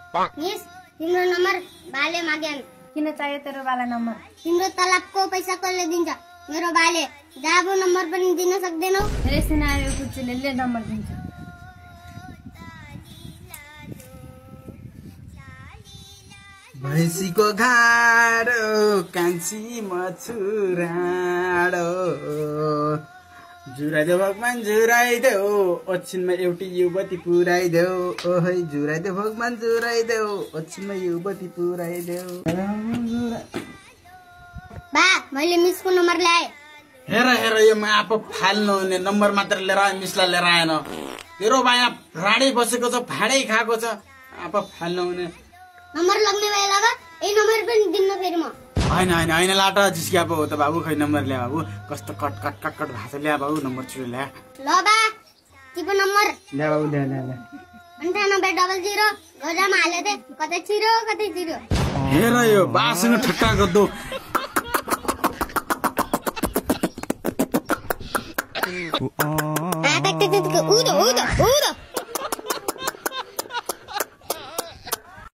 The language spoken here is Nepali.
मिस तिम्रो नम्बर बाले माग्यान। किन चाहियो तेरो बाला नम्बर? तिम्रो तलबको पैसा कसले दिन्छ? मेरो बाले। जाबो नम्बर पनि दिन सक्दैनौ। धेरै सिनायो कुचले ले नम्बर दिन्छ। भैँसीको घाडो कान्छी मछुराडो जुराइदेऊ भगवान जुराइदेऊ ओछिनमा एउटी युवती पुराइदेऊ ओहै जुराइदेऊ भगवान जुराइदेऊ ओछिनमा युवती पुराइदेऊ। बा मैले मिसको नम्बर ल्याए। हेर हेर यो म आफू फाल्नु हुने नम्बर मात्र लिएर मिसलाई लिएर आएन। तेरो बाया राडै बसेको छ फाडै खाएको छ आफू फाल्नु हुने। नम्बर लग्ने भए लगा यही नम्बर पनि दिन्न फेरि म। होइन होइन होइन लाटा जिस्किया पो हो त बाबु। खै नम्बर ल्या बाबु कस्तो कट कट कट कट भाषा ल्या बाबु नम्बर छिटो ल्या। ल बा तिम्रो नम्बर ल्या बाबु ल्या ल्या ल्या 9800 गजामा हाले दे कतै छिरो कतै छिरो। हेर यो बासँग ठट्टा गर्दो। उदो उदो उदो